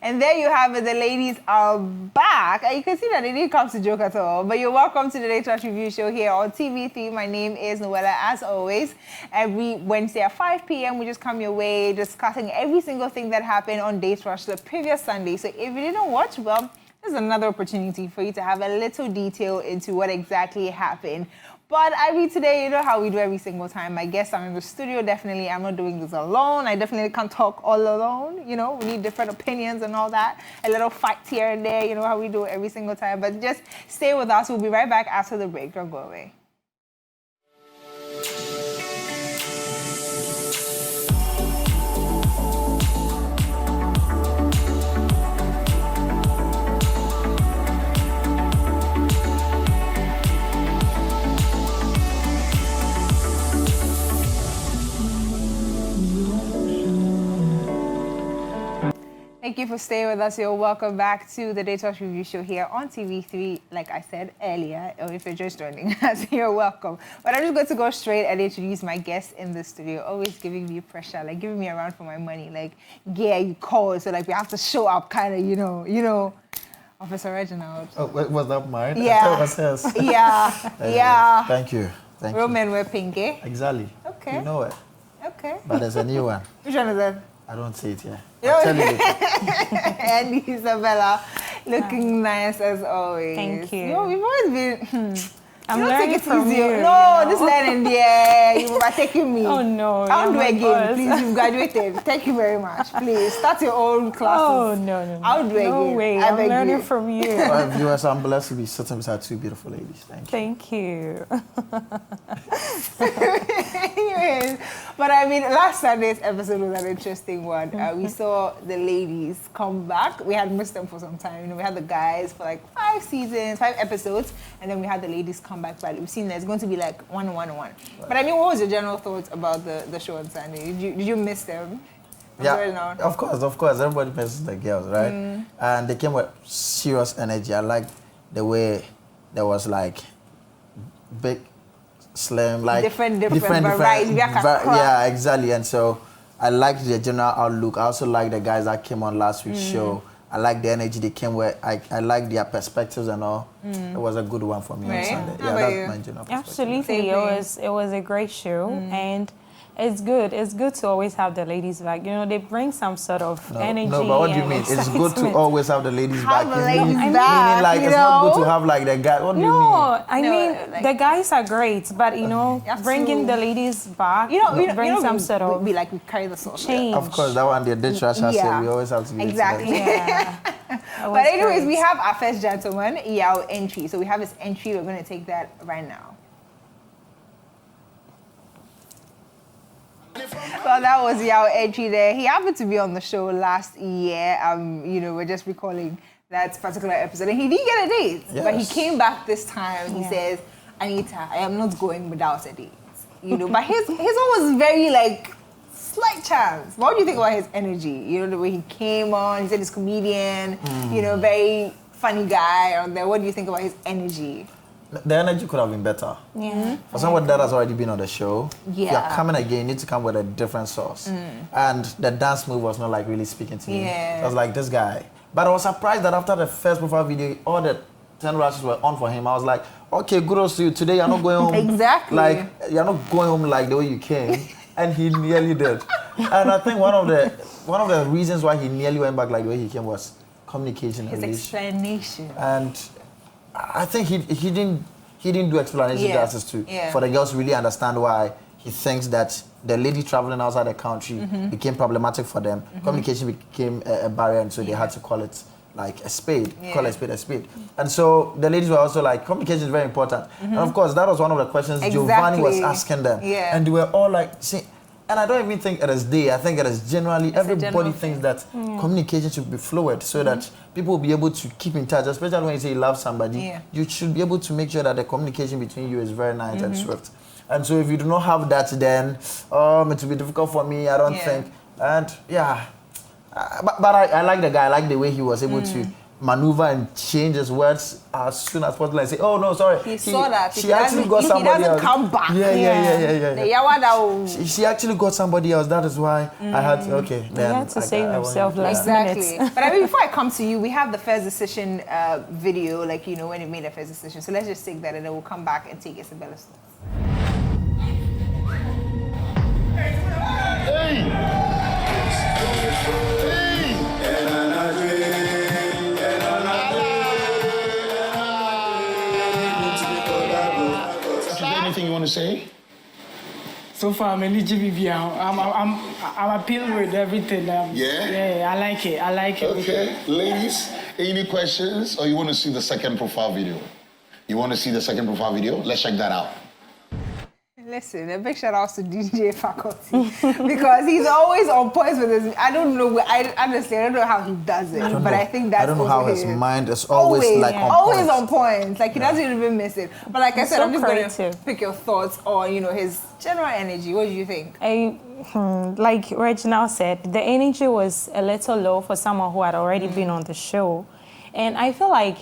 And there you have it. The ladies are back. And you can see that they didn't come to joke at all. But you're welcome to the Day Trash Review Show here on TV3. My name is Noella, as always. Every Wednesday at 5 p.m., we just come your way discussing every single thing that happened on Day Trash the previous Sunday. So if you didn't watch, well, there's another opportunity for you to have a little detail into what exactly happened. But I mean, today, you know how we do every single time. My guests are in the studio, definitely. I'm not doing this alone. I definitely can't talk all alone. You know, we need different opinions and all that. A little fight here and there, you know how we do it every single time. But just stay with us. We'll be right back after the break. Don't go away. Thank you for staying with us. You're welcome back to the Day Trash Review Show here on TV3. Like I said earlier, or if you're just joining us, you're welcome. But I'm just going to go straight and introduce my guests in the studio. Always giving me pressure, like giving me a run for my money. Like, yeah, you called, so like we have to show up, kind of, you know. Officer Reginald. Oh, was that mine? Yeah. I thought it was hers. Yeah. Yeah. Thank you. Real men wear pink, eh? Exactly. Okay. You know it. Okay. But there's a new one. Which one is that? I don't see it yet. I'll tell you later. And Isabella, looking nice as always. Thank you. No, we've always been. I'm learning from easy. you. No, you know? just learning. Yeah, you are taking me. Oh no. I'll do yeah, again, please. You've graduated. Thank you very much. Please start your own classes. Oh no. I'll do again. No way. I I'm beg learning you. from you. Well, viewers, I'm blessed to be sitting beside two beautiful ladies. Thank you. Thank you. Anyways, but I mean, last Sunday's episode was an interesting one. We saw the ladies come back. We had missed them for some time. You know, we had the guys for like 5 episodes, and then we had the ladies come back. But we've seen there's going to be like one. Right. But I mean, what was your general thoughts about the show on Sunday? Did you miss them? Yeah, of course. Everybody misses the girls, right? And they came with serious energy. I like the way there was like big, slim, like different variety. Yeah, exactly. And so I liked the general outlook. I also like the guys that came on last week's show. I like the energy they came with. I like their perspectives and all. It was a good one for me on Sunday. How Yeah, about that's my general perspective. Absolutely. It was a great show, and it's good. It's good to always have the ladies back. You know, they bring some sort of energy. No, but what do you mean? It's good to always have the ladies back. The ladies meaning back, like it's not good to have like the guy. What do you mean? No, I mean like, the guys are great, but you know, bringing the ladies back, bring some sort of we carry the social change. Of course, that one, the Day Trash has said we always have to be exactly. Yeah. But anyways, we have our first gentleman, Yao entry. So we have his entry. We're going to take that right now. Well, that was Yao entry there. He happened to be on the show last year. We're just recalling that particular episode. And he didn't get a date. Yes. But he came back this time. He says, Anita, I am not going without a date. But his one was very slight chance. What do you think about his energy? The way he came on, he said he's a comedian, very funny guy on there. What do you think about his energy? The energy could have been better. Yeah. For someone that has already been on the show, yeah. You're coming again, you need to come with a different sauce. And the dance move was not really speaking to me. I was like, this guy. But I was surprised that after the first profile video, all the 10 rashes were on for him. I was like, okay, kudos to you. Today you're not going home. Exactly. You're not going home like the way you came. And he nearly did. And I think one of the reasons why he nearly went back like the way he came was communication. His explanation. And I think he didn't do explanation justice for the girls to really understand why he thinks that the lady traveling outside the country became problematic for them. Communication became a barrier, and so they had to call it like a spade, call a spade a spade. And so the ladies were also like, communication is very important. And of course, that was one of the questions Giovanni was asking them. Yeah. And they were all like, see, and I don't even think it is they. I think it is generally, everybody thinks that communication should be fluid so that people will be able to keep in touch, especially when you say you love somebody. You should be able to make sure that the communication between you is very nice and swift. And so if you do not have that, then it will be difficult for me, I don't think. And but I like the guy. I like the way he was able to maneuver and change his words as soon as possible and say, "Oh no, sorry." He saw that. She actually got somebody else. He doesn't come back. Yeah. She actually got somebody else. That is why I had to. Okay, then he had to save himself last exactly. minute. But I mean, before I come to you, we have the first decision video, like when you made the first decision. So let's just take that, and then we'll come back and take Isabella's thoughts. Anything you want to say? So far, I'm eligible. I'm appealing with everything. Yeah, I like it. I like it. Okay, ladies, any questions, or you want to see the second profile video? You want to see the second profile video? Let's check that out. Listen, a big shout out to DJ Faculty because he's always on point with his. I don't know. Honestly, I don't know how he does it, but I think that's. I don't know how his mind is always like on always point. on point. Like he doesn't even miss it. But like I said, so I'm just creative. going to pick your thoughts on his general energy. What do you think? Like Reginald said, the energy was a little low for someone who had already been on the show, and I feel like,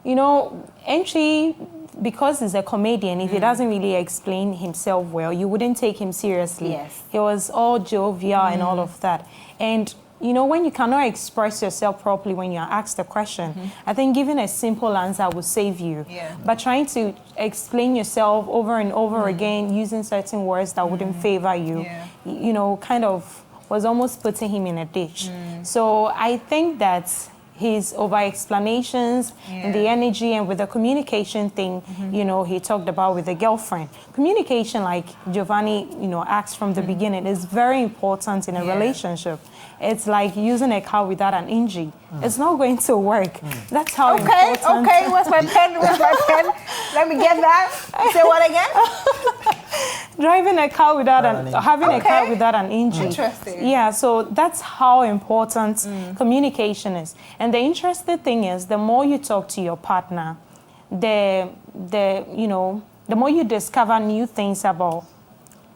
entry. Because he's a comedian, if he doesn't really explain himself well, you wouldn't take him seriously. Yes. He was all jovial and all of that. And, when you cannot express yourself properly when you're asked a question, I think giving a simple answer will save you. Yeah. But trying to explain yourself over and over again, using certain words that wouldn't favor you, kind of was almost putting him in a ditch. So I think that his over-explanations and the energy and with the communication thing, he talked about with the girlfriend. Communication, like Giovanni, asked from the beginning, is very important in a relationship. It's like using a car without an engine. It's not going to work. That's how important. Okay, where's my pen? Let me get that. Say what again? Driving a car without having a car without an engine. Interesting. Yeah, so that's how important communication is. And the interesting thing is, the more you talk to your partner, the more you discover new things about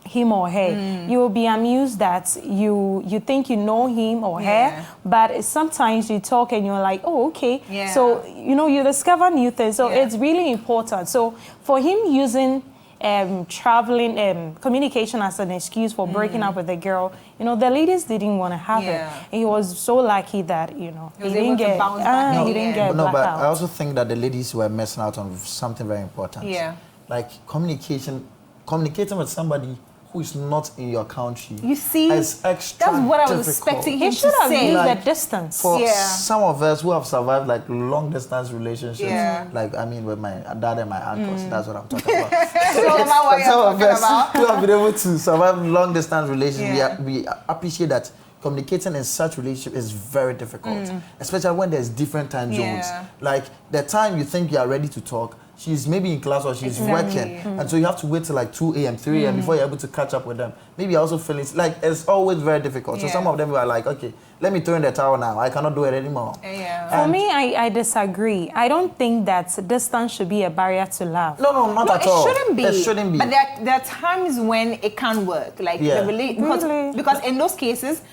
him or her. You will be amused that you think you know him or her, but sometimes you talk and you're like, oh, okay. Yeah. So, you discover new things. So it's really important. So for him using traveling, communication as an excuse for breaking up with a girl, the ladies didn't want to have it. And he was so lucky that, he didn't get bounce back. he didn't get No, but blackout. I also think that the ladies were missing out on something very important. Yeah. Like communicating with somebody who is not in your country. You see, is extra that's what I was difficult. expecting him He to should have say. used Like, the distance. For some of us who have survived like long distance relationships, like with my dad and my uncles, that's what I'm talking about. Some of us who have been able to survive long distance relationships, we appreciate that communicating in such relationship is very difficult, especially when there's different time zones. Like the time you think you are ready to talk, she's maybe in class or she's working, and so you have to wait till like 2 a.m., 3 a.m. before you're able to catch up with them. Maybe you're also feeling like it's always very difficult. So some of them are like, okay, let me throw in the towel now. I cannot do it anymore. For me, I disagree. I don't think that distance should be a barrier to love. No, not at all. It shouldn't be. But there are times when it can work. Like because in those cases,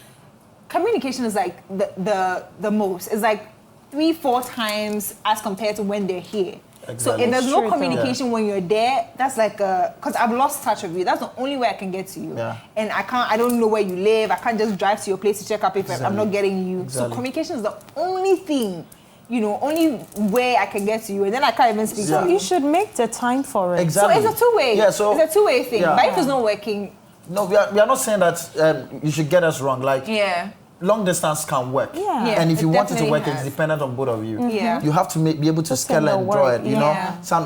communication is like the most. It's like 3-4 times as compared to when they're here. Exactly. So if there's no communication when you're there, that's like because I've lost touch of you. That's the only way I can get to you. And I don't know where you live. I can't just drive to your place to check up if I'm not getting you. So communication is the only thing, only way I can get to you. And then I can't even speak. So you should make the time for it. Exactly. So it's a two-way. Yeah, so it's a two-way thing. But if it's not working. No, we are not saying that you should get us wrong. Like, long distance can work. And if you want it to work, it's dependent on both of you. You have to be able to scale and draw it. You know,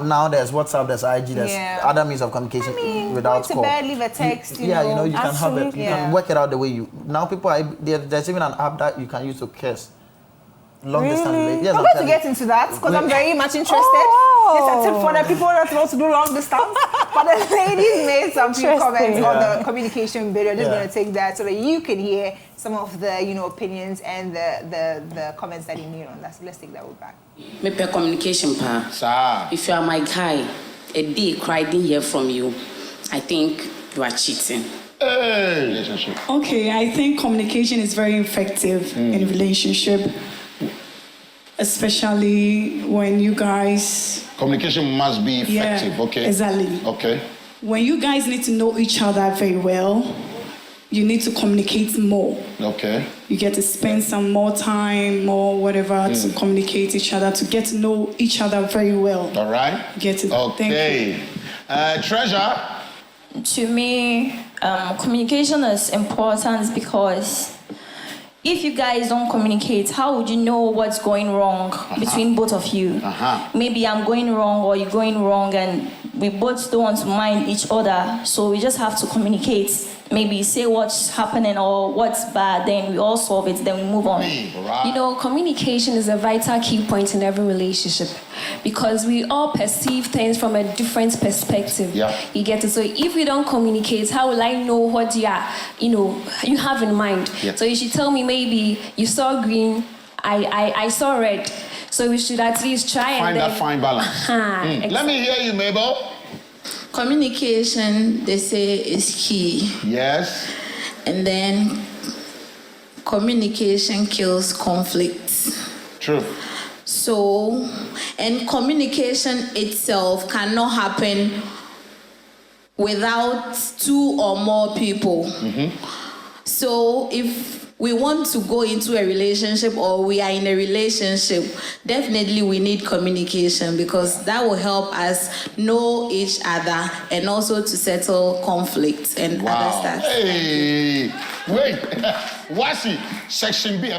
now there's WhatsApp, there's IG, there's other means of communication without call. Leave a text. You can have it. You can work it out the way you. Now people there's even an app that you can use to kiss. Long distance. Yes, I'm going to get into that because I'm very much interested. It's a tip for the people that want to do long distance. But the ladies made some few comments on the communication video. I'm just going to take that so that you can hear some of the opinions and the comments that he made on that. So let's take that one back. Me per communication pa. Sir. If you are my guy, a day cry didn't hear from you, I think you are cheating. Hey. Relationship. Okay, I think communication is very effective in a relationship. especially when you guys... Communication must be effective, yeah, okay? Exactly. Okay. When you guys need to know each other very well, you need to communicate more. Okay. You get to spend some more time or whatever to communicate each other, to get to know each other very well. All right. Get it. Okay. Treasure? To me, communication is important because if you guys don't communicate, how would you know what's going wrong between both of you? Maybe I'm going wrong or you're going wrong and we both don't want to mind each other, so we just have to communicate. Maybe say what's happening or what's bad, then we all solve it, then we move on. You know, communication is a vital key point in every relationship because we all perceive things from a different perspective. Yeah. You get it? So if we don't communicate, how will I know what you have in mind? Yeah. So you should tell me maybe you saw green, I saw red. So we should at least try Find that fine balance. Exactly. Let me hear you, Mabel. Communication, they say, is key. Yes. And then communication kills conflicts. True. So, and communication itself cannot happen without two or more people. So, if we want to go into a relationship or we are in a relationship, definitely we need communication because that will help us know each other and also to settle conflicts and other stuff. Hey, wait. Wasi, section B,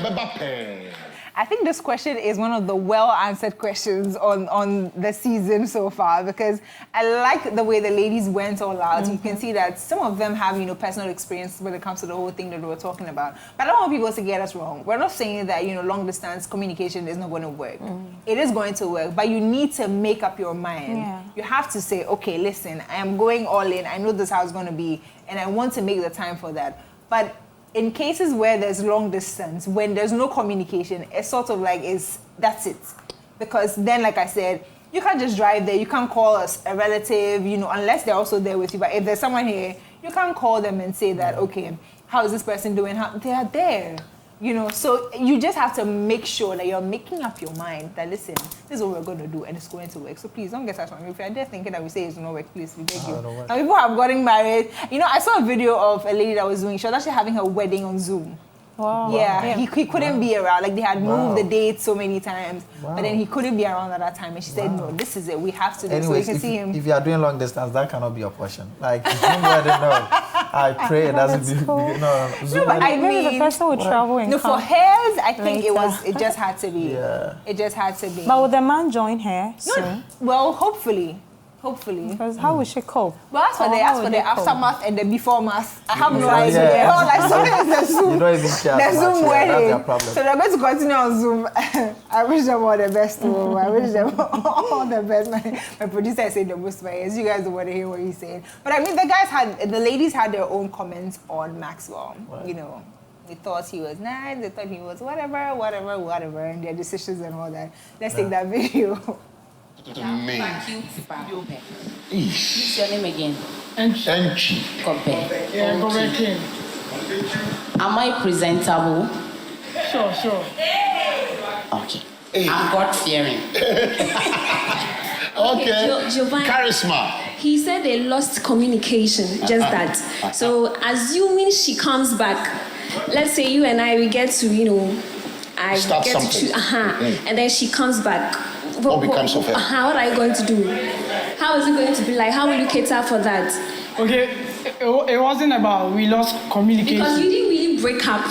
I think this question is one of the well-answered questions on the season so far because I like the way the ladies went all out. You can see that some of them have, personal experience when it comes to the whole thing that we were talking about. But I don't want people to get us wrong. We're not saying that, long-distance communication is not going to work. It is going to work, but you need to make up your mind. Yeah. You have to say, okay, listen, I am going all in. I know this is how it's going to be, and I want to make the time for that. But in cases where there's long distance, when there's no communication, it's sort of like that's it. Because then, like I said, you can't just drive there. You can't call us a relative, unless they're also there with you. But if there's someone here, you can't call them and say that, okay, how is this person doing? They are there. So you just have to make sure that you're making up your mind that, listen, this is what we're going to do and it's going to work. So please don't get us wrong. If you're there thinking that we say it's not work, please, we beg you. Now, people have gotten married. I saw a video of a lady that was she was actually having her wedding on Zoom. Wow. Yeah, he couldn't be around. Like, they had moved the date so many times, but then he couldn't be around at that time. And she said, no, this is it. We have to do it. So you can see him. If you are doing long distance, that cannot be your portion. Like, Zoom wedding, no. I pray it doesn't be. Cool. No, Zoom but I mean, the person would travel and no, come for hers, I think later. it just had to be. Yeah. It just had to be. But would the man join her soon? Well, hopefully. Because how would she cope? But as for the aftermath and the before math, I have no Yeah. idea. All I saw is the Zoom. You don't even care. The Zoom wedding. That's their problem. So they're going to continue on Zoom. I wish them all the best. Too. I wish them all the best. My producer said the most by you guys don't want to hear what he's saying. But I mean, the ladies had their own comments on Maxwell. Right. They thought he was nice. They thought he was whatever, and their decisions and all that. Let's take that video. Me. What's your name again? Enchi. Kobe. Yeah, go back in. Am I presentable? Sure. Okay. I'm God-fearing. Okay. Giovanni, Charisma. he said they lost communication, just that. So assuming she comes back, let's say you and I, we get to, I Start get something. to, and then she comes back. What becomes of her? What are you going to do? How is it going to be like? How will you cater for that? Okay, it wasn't about we lost communication. Because you didn't really break up.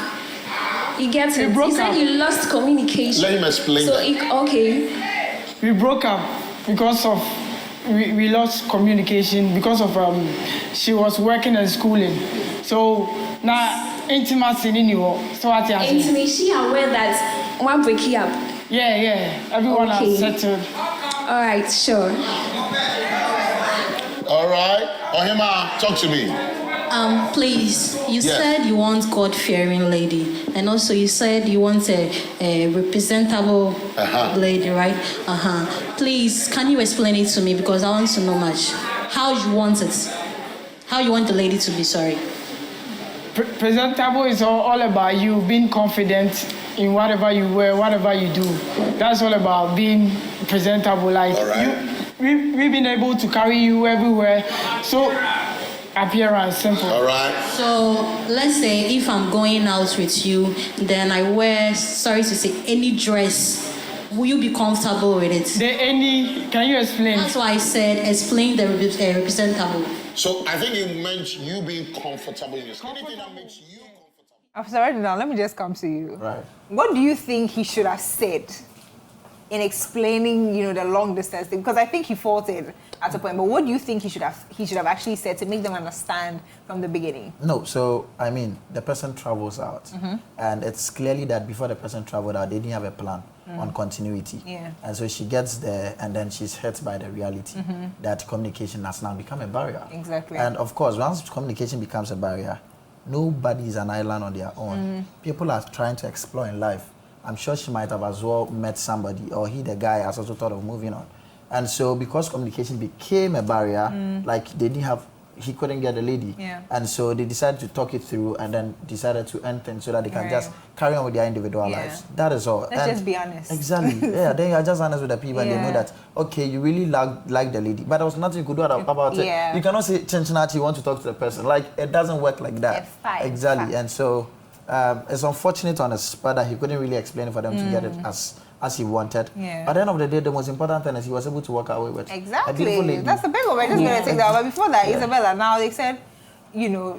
You get it? broke You said up. you lost communication. Let him explain So, that. okay. We broke up because of we lost communication because of she was working and schooling. So now intimacy anymore. So what you And is she aware that one breaking up? Yeah. Everyone Okay. has settled. All right, sure. All right. Ohima, talk to me. Please, you Yes. said you want God-fearing lady, and also you said you want a representable lady, right? Please, can you explain it to me because I want to know much. How you want it? How you want the lady to be? Sorry. Presentable is all about you being confident in whatever you wear, whatever you do. That's all about being presentable. Like we've been able to carry you everywhere. So appearance, simple. All right. So let's say if I'm going out with you, then I wear, sorry to say, any dress. Will you be comfortable with it? Can you explain? That's why I said explain the representable. So I think it meant you being comfortable in your skin. Anything that makes you comfortable. Officer, right now, let me just come to you. Right. What do you think he should have said in explaining, the long distance thing? Because I think he faulted at a point, but what do you think he should have actually said to make them understand from the beginning? No, so I mean, the person travels out, and it's clearly that before the person traveled out, they didn't have a plan on continuity. Yeah. And so she gets there, and then she's hit by the reality that communication has now become a barrier. Exactly. And of course, once communication becomes a barrier, nobody is an island on their own. People are trying to explore in life. I'm sure she might have as well met somebody, or he, the guy, has also thought of moving on. And so because communication became a barrier, like he couldn't get a lady. Yeah. And so they decided to talk it through and then decided to end things so that they can just carry on with their individual lives. That is all. Let's just be honest. Exactly. Yeah, then you're just honest with the people and they know that, okay, you really like the lady. But there was nothing you could do about it. You cannot say, Chinchinati, you want to talk to the person. Like, it doesn't work like that. Exactly. And so it's unfortunate on his part that he couldn't really explain it for them to get it as he wanted. Yeah. But at the end of the day, the most important thing is he was able to walk away with Exactly. a beautiful lady. That's the big one. We're just going to take that. But before that, Isabella, now they said, do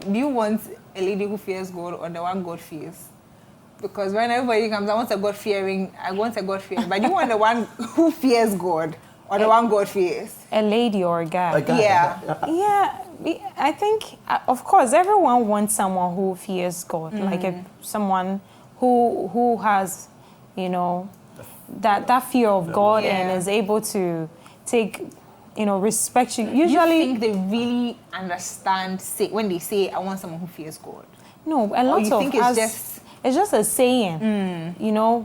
you want a lady who fears God or the one God fears? Because when everybody comes, I want a God-fearing, but you want the one who fears God or the one God fears? A lady or a guy? Yeah. I think, of course, everyone wants someone who fears God, like someone who has, that fear of God and is able to take, respect you. Usually, you think they really understand when they say, I want someone who fears God? No, a lot you of think us, it's just a saying,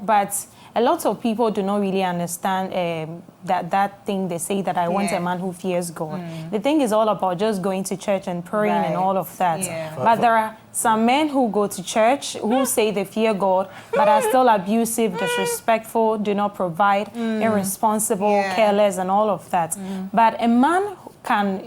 but a lot of people do not really understand that thing they say that I want a man who fears God. The thing is all about just going to church and praying and all of that. Yeah. But there are some men who go to church who say they fear God, but are still abusive, disrespectful, do not provide, irresponsible, careless, and all of that. But a man can,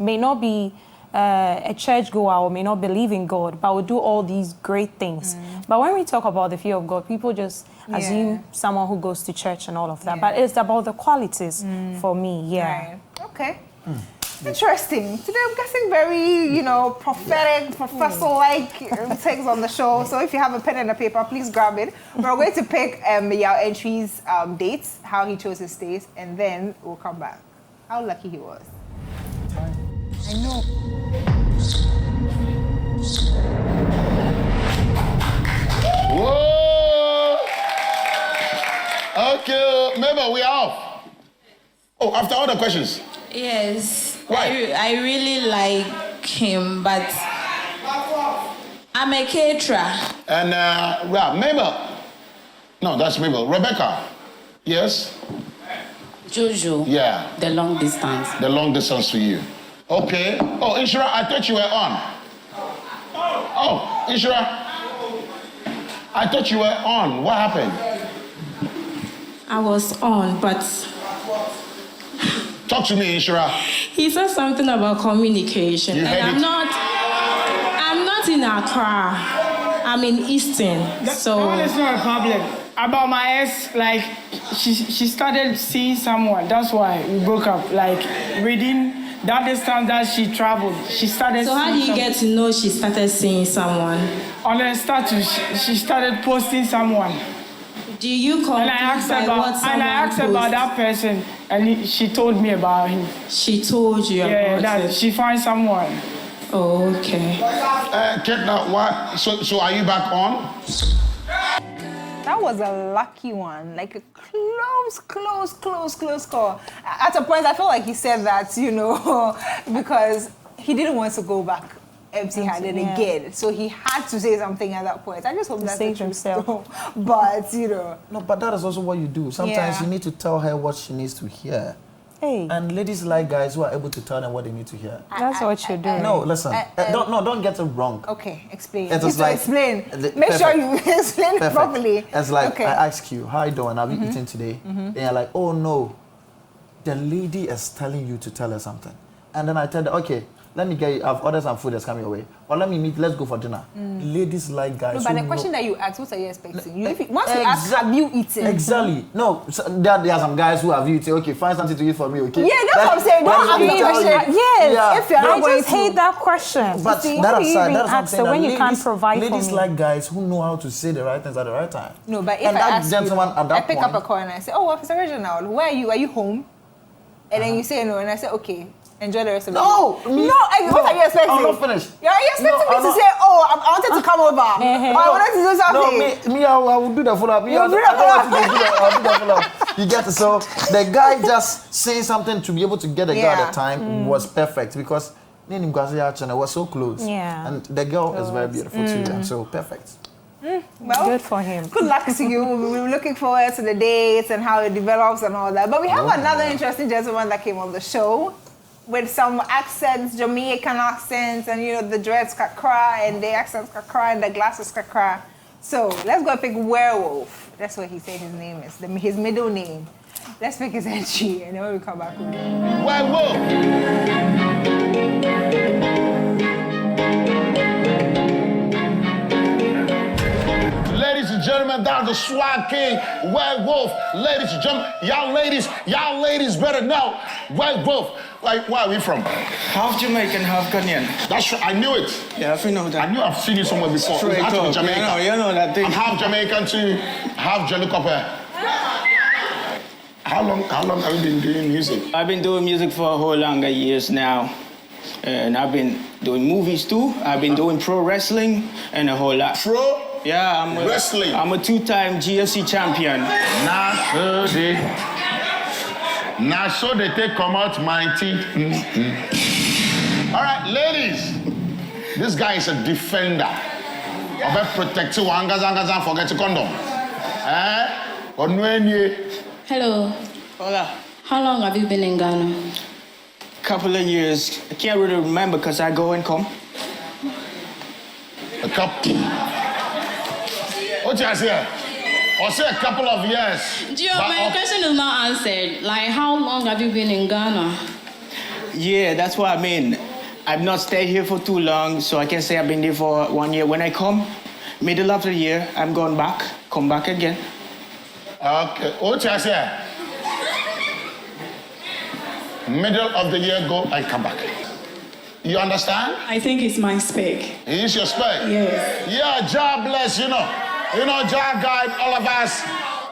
may not be a churchgoer or may not believe in God, but will do all these great things. But when we talk about the fear of God, people just assume someone who goes to church and all of that. But it's about the qualities for me, Right. Okay. Interesting. Today I'm getting very, prophetic, professor-like takes on the show. So if you have a pen and a paper, please grab it. We're going to pick Yao Entry's dates, how he chose his dates, and then we'll come back. How lucky he was. I know. Whoa! Okay, maybe we're off. Oh, after all the questions. Yes. Why? I really like him, but I'm a caterer. And, Mabel. No, that's Mabel. Rebecca. Yes? Jojo. Yeah. The long distance. The long distance for you. Okay. Oh, Inshira, I thought you were on. Oh, Inshira. I thought you were on. What happened? I was on, but... Talk to me, Inshira. He said something about communication. You and heard it? I'm not in Accra. I'm in Eastern. That is not a problem. About my ex, like, she started seeing someone. That's why we broke up. Like, within that distance that she traveled, she started So how do you get to know she started seeing someone? On her status, she started posting someone. Do you compete And I asked by about that person, and she told me about him. She told you about it? She found someone. Oh, okay. Ketna, what? So are you back on? That was a lucky one, like a close call. At a point, I felt like he said that, because he didn't want to go back empty-handed again. So he had to say something at that point. I just hope that's the truth. But, No, but that is also what you do. Sometimes you need to tell her what she needs to hear. Hey. And ladies like guys who are able to tell them what they need to hear. That's what you're doing. No, listen. Don't get it wrong. Okay, explain. It is like explain. Make sure you explain it properly. It's like I ask you, how you doing? Have you eaten today? Then you're like, oh no, the lady is telling you to tell her something. And then I tell her, okay, let me get you, I've ordered some food that's coming your way. Or let me meet, let's go for dinner. Ladies like guys. No, but the question that you ask, what are you expecting? Once you ask, have you eaten? Exactly. No, so there are some guys who have eaten. Okay, find something to eat for me, okay? Yeah, that's what I'm saying. Don't have the question. Yes. Yeah. If you're not I just hate that question. But see, that what do you aside, even that's what I'm ask saying. when That you can't provide for me? Ladies like guys who know how to say the right things at the right time. No, but if and I that ask gentleman you, at that I pick up a call and I say, oh, Officer Reginald, where are you? Are you home? And then you say no, and I say, okay. Enjoy the rest of the day. What are you expecting? I'm not finished. Are you expecting me to say, oh, I wanted to come over? Or I wanted to do something? No, I will do the follow-up. I'll do the follow-up. You get it? So the guy just saying something to be able to get the girl at the time was perfect because it was so close. Yeah. And the girl is very beautiful too. And so perfect. Well, good for him. Good luck to you. We're looking forward to the dates and how it develops and all that. But we have another interesting gentleman that came on the show with some accents, Jamaican accents, and you know the dreads kakra and the accents kakra and the glasses kakra. So let's go pick Werewolf. That's what he said his name is. His middle name. Let's pick his entry and then when we come back. Werewolf. Ladies and gentlemen, that's the Swag King, Werewolf. Ladies and gentlemen, y'all ladies better know. Werewolf. Like, where are we from? Half Jamaican, half Ghanaian. That's right, I knew it. Yeah, I know that. I knew I've seen you somewhere before. Straight It has to be up. Jamaica. You know that thing. I'm half Jamaican too, half Jalukope. How long have you been doing music? I've been doing music for a whole longer years now. And I've been doing movies too. I've been doing pro wrestling and a whole lot. Pro? Yeah, wrestling. I'm a 2-time GFC champion. Now so they take come out my teeth. All right, ladies. This guy is a defender. Of a protective and forget to condom. Hello. Hola. How long have you been in Ghana? Couple of years. I can't really remember because I go and come. A couple. What you say? Or say a couple of years. Gio, my question is not answered. Like, how long have you been in Ghana? Yeah, that's what I mean. I've not stayed here for too long, so I can say I've been there for 1 year. When I come, middle of the year, I'm going back, come back again. Okay, what you say? Middle of the year, go, I come back. You understand? I think it's my spec. He is your spec? Yes. Yeah, God bless, you know. You know, God guide all of us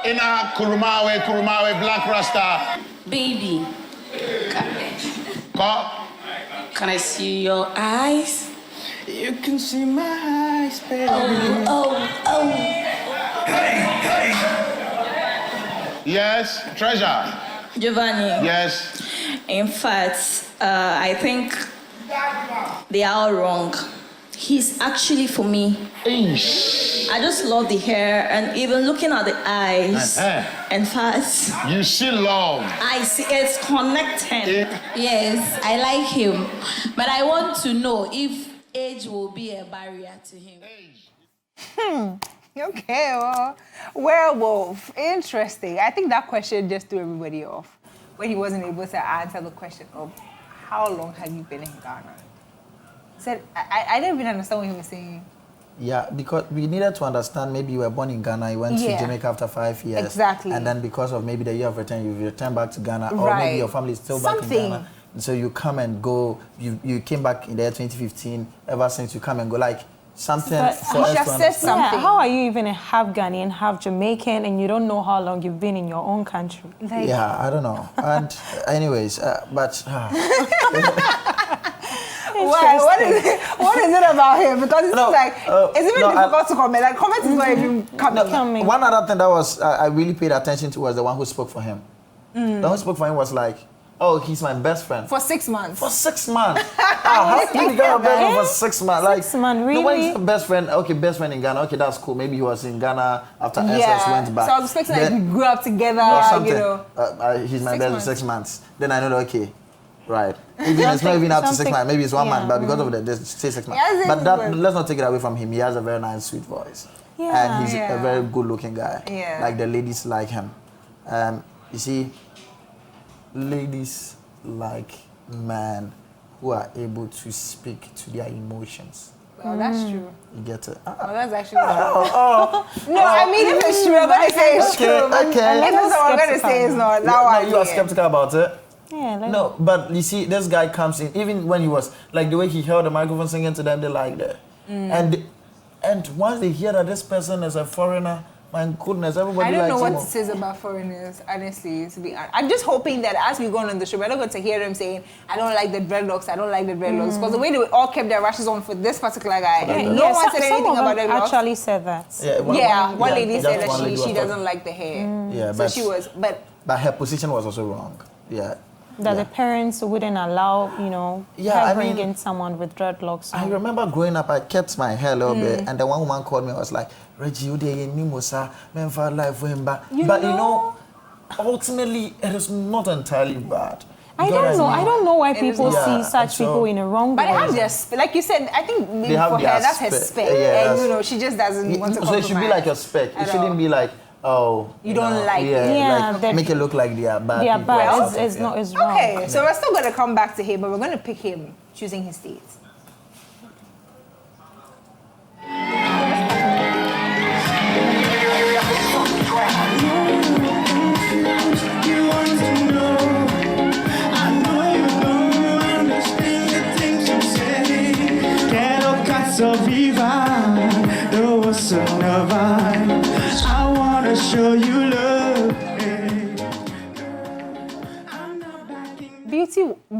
in our Kurumawe, Black Rasta. Baby, Can I see your eyes? You can see my eyes, baby. Oh. Yes, Treasure. Giovanni. Yes. In fact, I think they are all wrong. He's actually for me. I just love the hair and even looking at the eyes. In fact, you see love. I see it's connecting. Yes, I like him. But I want to know if age will be a barrier to him. Okay, well, Werewolf, interesting. I think that question just threw everybody off when he wasn't able to answer the question of how long have you been in Ghana? Said I didn't even understand what he was saying. Yeah, because we needed to understand maybe you were born in Ghana, you went to Jamaica after 5 years. Exactly. And then because of maybe the year of return, you returned back to Ghana, or maybe your family is still back in Ghana. And so you come and go, you came back in the year 2015, ever since you come and go, like something But for us to understand. Yeah, how are you even half Ghanaian, half Jamaican, and you don't know how long you've been in your own country? Like, yeah, I don't know. And anyways, but... What is it about him? Because it's it's even difficult to comment. Like, comment is not even coming. One other thing that was I really paid attention to was the one who spoke for him. The one who spoke for him was like, Oh, he's my best friend. For 6 months. For 6 months. How can you get a best friend for 6 months? Like, 6 months, really? No, when he's a best friend, okay, best friend in Ghana, okay, that's cool. Maybe he was in Ghana after SS went back. So I was expecting like we grew up together, or something. you know. He's my 6 best months. for 6 months. Then I know, okay, right. Even it's not even up to 6 months. Maybe it's 1 month, but because of the say 6 months. Yes, but that, let's not take it away from him. He has a very nice, sweet voice. Yeah. And he's a very good-looking guy. Yeah. Like the ladies like him. You see, ladies like men who are able to speak to their emotions. Well, that's true. You get it? Oh, that's actually true. No, I mean, if it's true, I'm going to say it's true. Okay. If it's what I'm going to say is not. That one. You are skeptical about it? Yeah, no, but you see, this guy comes in, even when he was, like the way he held the microphone singing to them, they liked it. And once they hear that this person is a foreigner, my goodness, everybody I don't know likes what him. it says about foreigners, honestly, to be honest. I'm just hoping that as we go on the show, we're not going to hear them saying, I don't like the dreadlocks, I don't like the dreadlocks. Because the way they all kept their rashes on for this particular guy, no one said anything about dreadlocks. Actually said that. One lady said that she doesn't like the hair. Yeah, so she was, but her position was also wrong. Yeah. That the parents wouldn't allow, her bringing someone with dreadlocks. I remember growing up, I kept my hair a little bit, and then one woman called me, I was like, Reggie, you did Mimosa, man, for life for him. But you know, ultimately, it is not entirely bad. I don't know why people see such people in a wrong way. But they have their, like you said, I think maybe for her, that's her spec. And she just doesn't want to compromise. So it should be like your spec. It shouldn't be like, oh, you don't like it. Like, make it look like they are bad. They are people. bad. It's not. It's wrong. Okay, so we're still going to come back to him, but we're going to pick him choosing his dates. I wanna show you love.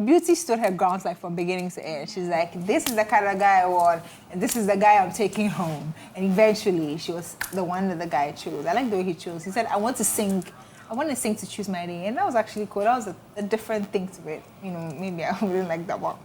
Beauty stood her grounds like from beginning to end. She's like, this is the kind of guy I want, and this is the guy I'm taking home. And eventually, she was the one that the guy chose. I like the way he chose. He said, I want to sing to choose my day. And that was actually cool. That was a different thing to it. You know, maybe I wouldn't like that one.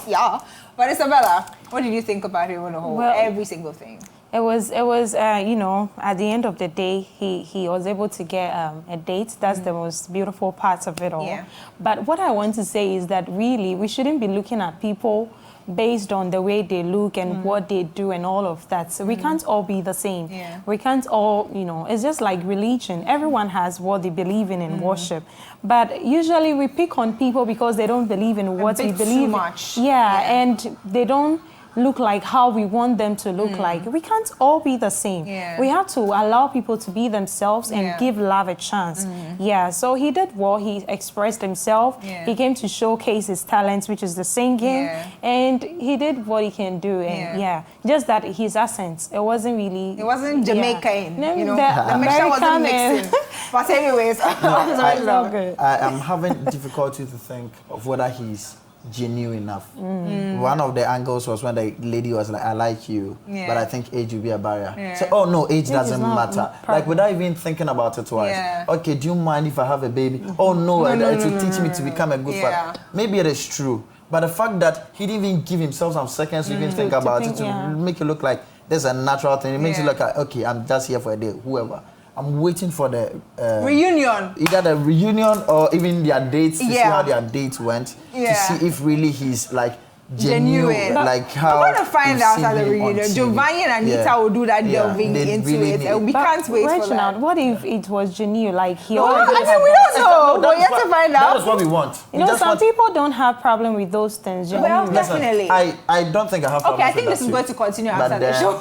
Yeah. But Isabella, what did you think about him on the whole? Every single thing. It was at the end of the day, he was able to get a date. That's the most beautiful part of it all. Yeah. But what I want to say is that really, we shouldn't be looking at people based on the way they look and what they do and all of that. So we can't all be the same. Yeah. We can't all, it's just like religion. Everyone has what they believe in worship. But usually we pick on people because they don't believe in what we believe in. Much. Yeah, and they don't look like how we want them to look like. We can't all be the same. Yeah. We have to allow people to be themselves and give love a chance. Yeah, so he did well. He expressed himself. Yeah. He came to showcase his talents, which is the singing, and he did what he can do. And just that his accent, it wasn't really... It wasn't Jamaican, No, you know? the mixture wasn't American mixing. But anyways, I am having difficulty to think of whether he's genuine enough. One of the angles was when the lady was like, I like you, but I think age will be a barrier. So, oh no, age doesn't matter. Like without even thinking about it twice. Okay, do you mind if I have a baby? Oh no, it will teach me to become a good father. Maybe it is true, but the fact that he didn't even give himself some seconds to even think about it, to make it look like there's a natural thing. It makes it look like, okay, I'm just here for a day, whoever. I'm waiting for the reunion. Either the reunion or even their dates to see how their dates went. To see if really he's like genuine. Like how we're going to find out at the reunion. Giovanni and Anita will do that delving into really it. We can't wait for that. What if it was genuine? Like he we don't know. But we have to find out. That is what we want. Some people don't have problem with those things. Well, definitely. I don't think I have problem I think this is going to continue after the show.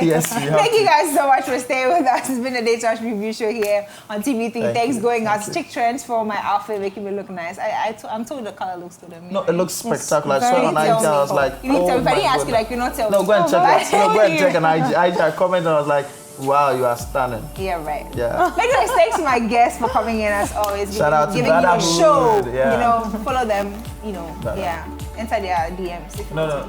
Yes, thank you guys so much for staying with us. It's been a Day Trash review show here on TV3. Thanks going out to check trends for my outfit, making me look nice. I'm told the color looks good on me. No, it looks spectacular. I saw it on IG, I was like, you need to tell me. If I didn't ask you, like, you're not telling me. No, go and check it. No, go and check an IG. I comment and I was like, wow, you are stunning. Yeah, right. Yeah. Anyways, thanks to my guests for coming in as always. Shout out to giving you a show. Yeah. Follow them, enter their DMs. No.